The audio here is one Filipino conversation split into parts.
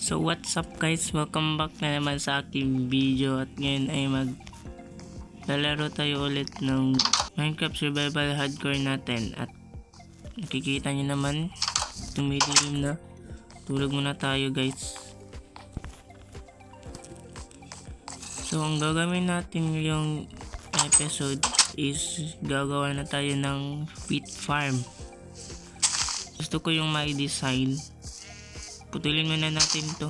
So what's up guys, welcome back na naman sa aking video at ngayon ay maglalaro tayo ulit ng Minecraft Survival Hardcore natin at nakikita nyo naman tumidilim na. Tulog muna tayo guys. So ang gagawin natin yung episode is gagawa na tayo ng wheat farm. Gusto ko yung may design. Putulin muna natin to.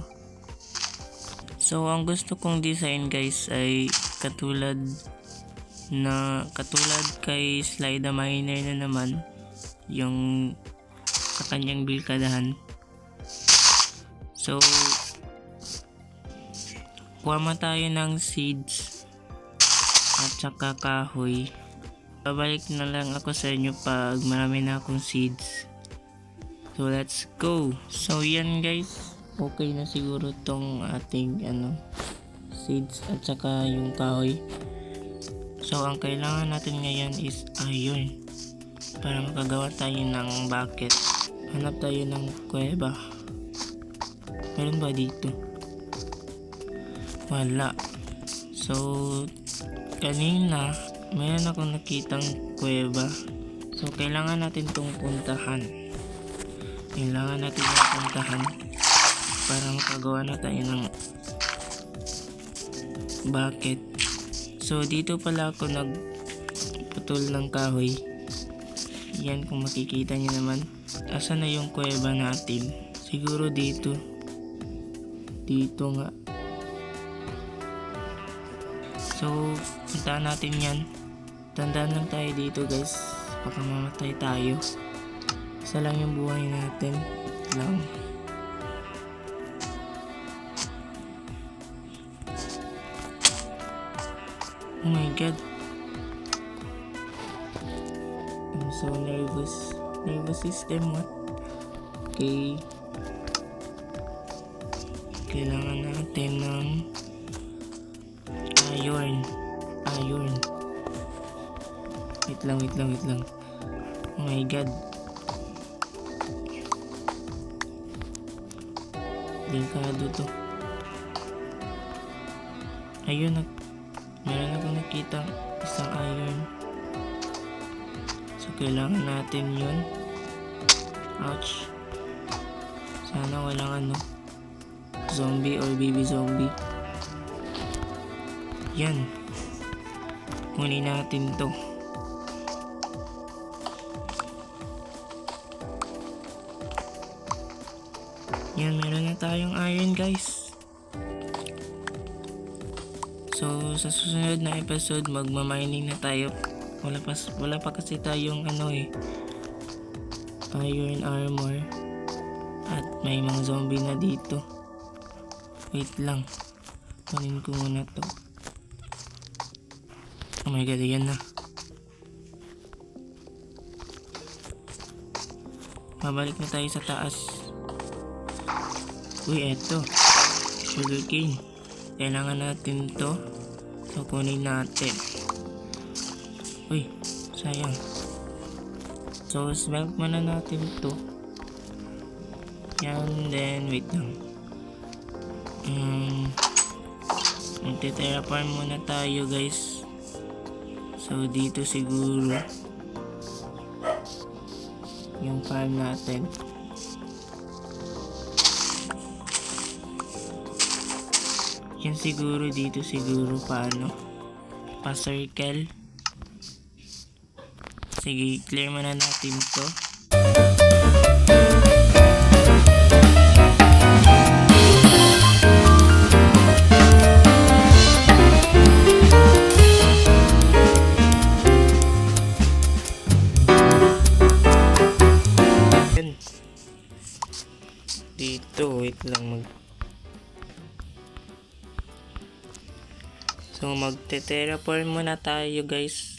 So ang gusto kong design guys ay katulad kay Sly the Miner na naman yung sa kanyang bilkadahan. So kuha mo tayo ng seeds at saka kahoy. Babalik na lang ako sa inyo pag marami na akong seeds. So let's go. So yan guys, okay na siguro tong ating seeds at saka yung kahoy. So ang kailangan natin ngayon is iron para makagawa tayo ng bucket. Hanap tayo ng kuweba. Meron ba dito? Wala. So kanina mayroon akong nakitang kuweba. So kailangan natin tong puntahan. Kailangan natin yung puntahan para makagawa na tayo ng bucket. So dito pala ako nagputol ng kahoy. Yan kung makikita nyo naman. Asan na yung kuweba natin? Siguro dito. Dito nga. So puntahan natin yan. Tandaan lang tayo dito guys. Baka mamatay tayo. Isa lang yung buhay natin lang. Oh my god, I'm so nervous. Nervous system, what? Okay, kailangan natin ng iron. Wait lang. Oh my god, delikado to. Ayun, meron akong nakita isang iron. So kailangan natin yun. Ouch. Sana walang zombie or baby zombie. Yan, kunin natin to. Yan, meron na tayong iron guys. So sa susunod na episode magmamining na tayo. Wala pa kasi tayong iron armor. At may mga zombie na dito. Wait lang, kunin ko muna to. Oh my god, yan na. Mabalik na tayo sa taas. Uy, eto sugarcane. Kailangan natin to. So kunin natin. Uy, sayang. So smelt muna natin to. Yan, then wait lang. Magte-terraform muna tayo guys. So dito siguro yung farm natin. Yan siguro dito paano pa-circle. Sige, clear muna natin to. Yan. Dito, wait lang So magte-terraform muna tayo guys.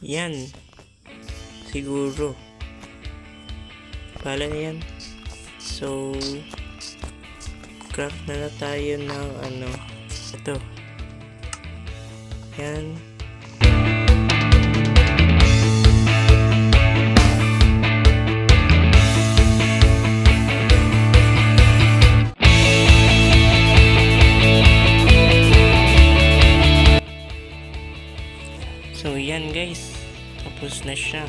Yan. Siguro. Pala na yan. So, craft na tayo ng ito. Yan. So yan guys, tapos na siya.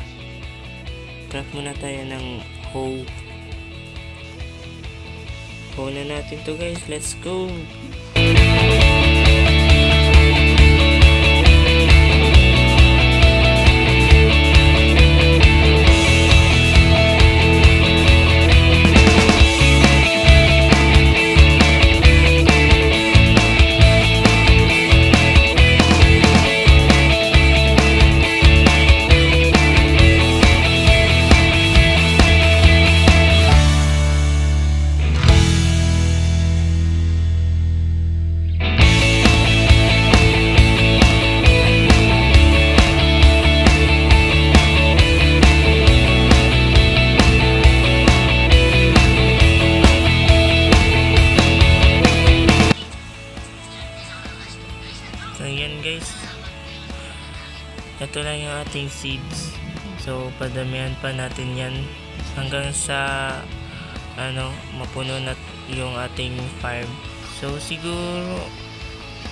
Craft muna tayo ng hoe. Hoe na natin to guys, let's go! So yan guys, ito lang yung ating seeds. So padamihan pa natin yan hanggang sa mapuno na yung ating farm. So siguro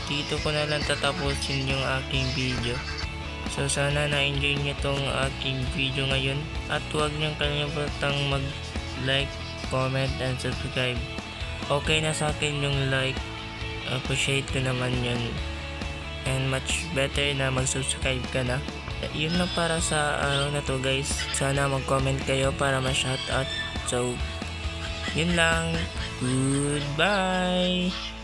dito ko na lang tatapusin yung aking video. So sana na-enjoy nyo tong aking video ngayon, at huwag niyong kalimutang mag-like, comment, and subscribe. Okay na sa akin yung like, appreciate ko naman yun. And much better na mag-subscribe ka na. Yun lang para sa araw na to guys. Sana mag-comment kayo para ma-shoutout. So, yun lang. Goodbye!